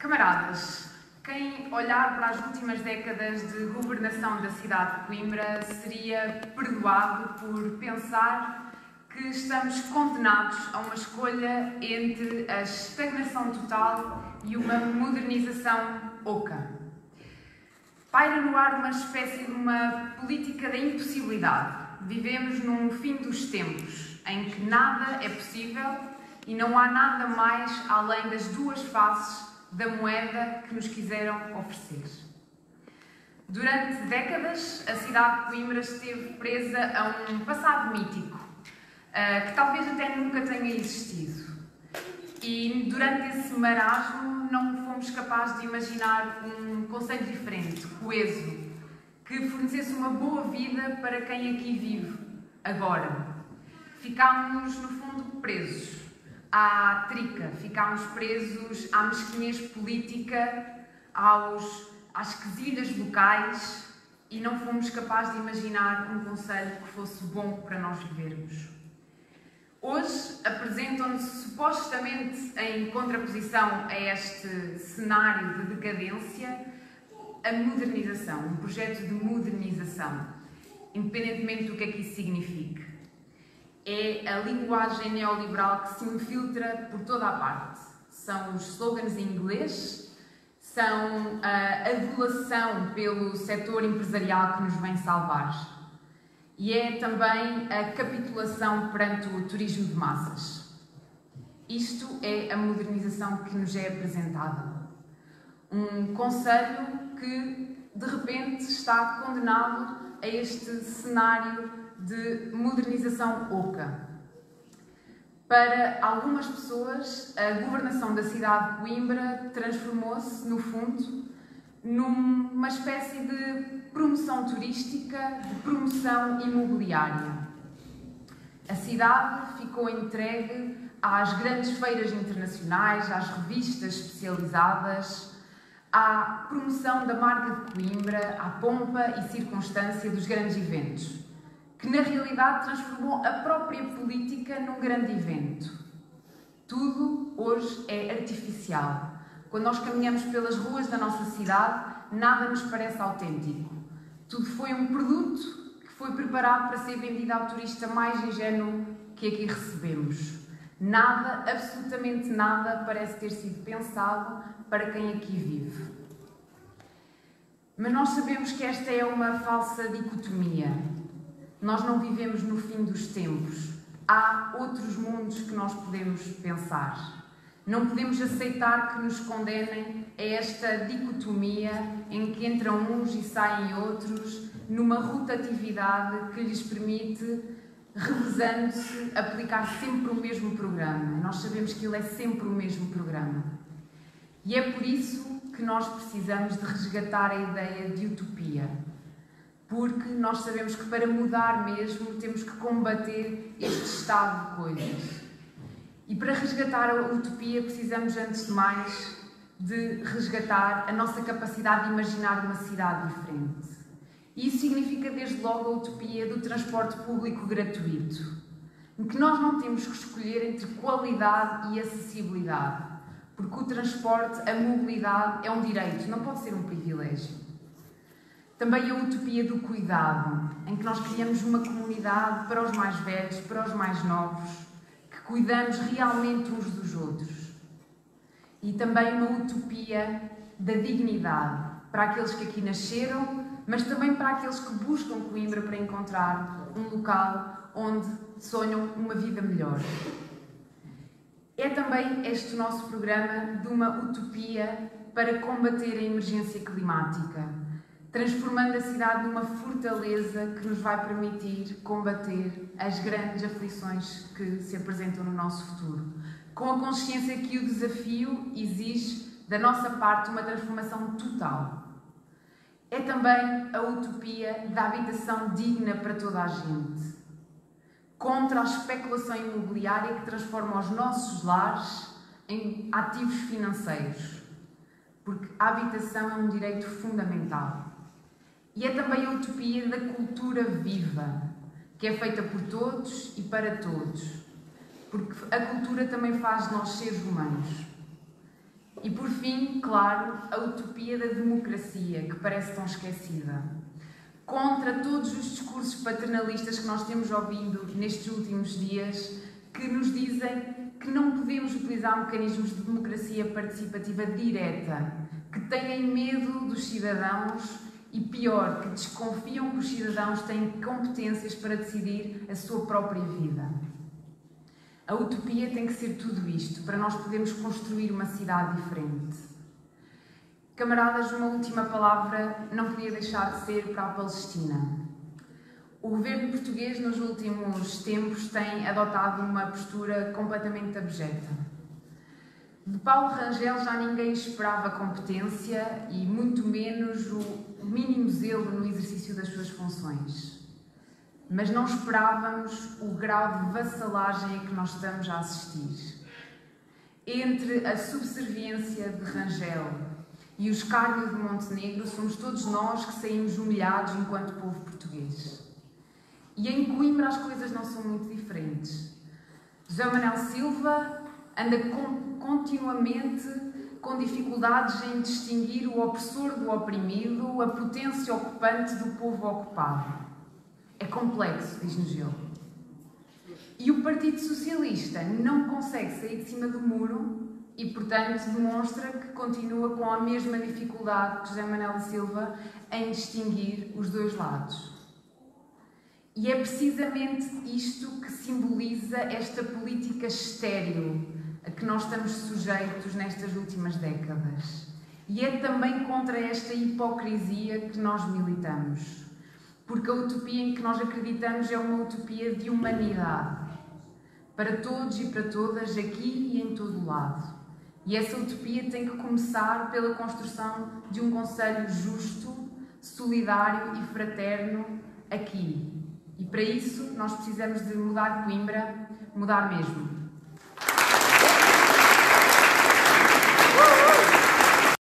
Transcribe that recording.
Camaradas, quem olhar para as últimas décadas de governação da cidade de Coimbra seria perdoado por pensar que estamos condenados a uma escolha entre a estagnação total e uma modernização oca. Paira no ar uma espécie de uma política da impossibilidade. Vivemos num fim dos tempos, em que nada é possível e não há nada mais além das duas faces da moeda que nos quiseram oferecer. Durante décadas, a cidade de Coimbra esteve presa a um passado mítico, que talvez até nunca tenha existido. E durante esse marasmo não fomos capazes de imaginar um conceito diferente, coeso, que fornecesse uma boa vida para quem aqui vive, agora. Ficámos, no fundo, presos à trica, ficámos presos à mesquinhez política, às quesilhas locais e não fomos capazes de imaginar um concelho que fosse bom para nós vivermos. Hoje apresentam-se supostamente em contraposição a este cenário de decadência a modernização, um projeto de modernização, independentemente do que é que isso signifique. É a linguagem neoliberal que se infiltra por toda a parte. São os slogans em inglês, são a adulação pelo setor empresarial que nos vem salvar. E é também a capitulação perante o turismo de massas. Isto é a modernização que nos é apresentada. Um concelho que, de repente, está condenado a este cenário de modernização oca. Para algumas pessoas, a governação da cidade de Coimbra transformou-se, no fundo, numa espécie de promoção turística, de promoção imobiliária. A cidade ficou entregue às grandes feiras internacionais, às revistas especializadas, à promoção da marca de Coimbra, à pompa e circunstância dos grandes eventos, que na realidade transformou a própria política num grande evento. Tudo hoje é artificial. Quando nós caminhamos pelas ruas da nossa cidade, nada nos parece autêntico. Tudo foi um produto que foi preparado para ser vendido ao turista mais ingênuo que aqui recebemos. Nada, absolutamente nada, parece ter sido pensado para quem aqui vive. Mas nós sabemos que esta é uma falsa dicotomia. Nós não vivemos no fim dos tempos. Há outros mundos que nós podemos pensar. Não podemos aceitar que nos condenem a esta dicotomia em que entram uns e saem outros, numa rotatividade que lhes permite, revezando-se, aplicar sempre o mesmo programa. Nós sabemos que ele é sempre o mesmo programa. E é por isso que nós precisamos de resgatar a ideia de utopia. Porque nós sabemos que para mudar mesmo temos que combater este estado de coisas. E para resgatar a utopia precisamos, antes de mais, de resgatar a nossa capacidade de imaginar uma cidade diferente. E isso significa, desde logo, a utopia do transporte público gratuito, em que nós não temos que escolher entre qualidade e acessibilidade, porque o transporte, a mobilidade, é um direito, não pode ser um privilégio. Também a utopia do cuidado, em que nós criamos uma comunidade para os mais velhos, para os mais novos, que cuidamos realmente uns dos outros. E também uma utopia da dignidade, para aqueles que aqui nasceram, mas também para aqueles que buscam Coimbra para encontrar um local onde sonham uma vida melhor. É também este nosso programa de uma utopia para combater a emergência climática, transformando a cidade numa fortaleza que nos vai permitir combater as grandes aflições que se apresentam no nosso futuro, com a consciência que o desafio exige da nossa parte uma transformação total. É também a utopia da habitação digna para toda a gente, contra a especulação imobiliária que transforma os nossos lares em ativos financeiros, porque a habitação é um direito fundamental. E é também a utopia da cultura viva, que é feita por todos e para todos, porque a cultura também faz de nós seres humanos. E por fim, claro, a utopia da democracia, que parece tão esquecida. Contra todos os discursos paternalistas que nós temos ouvido nestes últimos dias, que nos dizem que não podemos utilizar mecanismos de democracia participativa direta, que têm medo dos cidadãos e, pior, que desconfiam que os cidadãos têm competências para decidir a sua própria vida. A utopia tem que ser tudo isto, para nós podermos construir uma cidade diferente. Camaradas, uma última palavra não podia deixar de ser para a Palestina. O governo português, nos últimos tempos, tem adotado uma postura completamente abjeta. De Paulo Rangel já ninguém esperava competência e muito menos o mínimo zelo no exercício das suas funções. Mas não esperávamos o grau de vassalagem a que nós estamos a assistir. Entre a subserviência de Rangel e o escárnio de Montenegro, somos todos nós que saímos humilhados enquanto povo português. E em Coimbra as coisas não são muito diferentes. José Manuel Silva anda continuamente com dificuldades em distinguir o opressor do oprimido, a potência ocupante do povo ocupado. É complexo, diz-nos ele. E o Partido Socialista não consegue sair de cima do muro e, portanto, demonstra que continua com a mesma dificuldade que José Manuel Silva em distinguir os dois lados. E é precisamente isto que simboliza esta política estéril a que nós estamos sujeitos nestas últimas décadas. E é também contra esta hipocrisia que nós militamos. Porque a utopia em que nós acreditamos é uma utopia de humanidade. Para todos e para todas, aqui e em todo o lado. E essa utopia tem que começar pela construção de um concelho justo, solidário e fraterno aqui. E para isso nós precisamos de mudar Coimbra, mudar mesmo.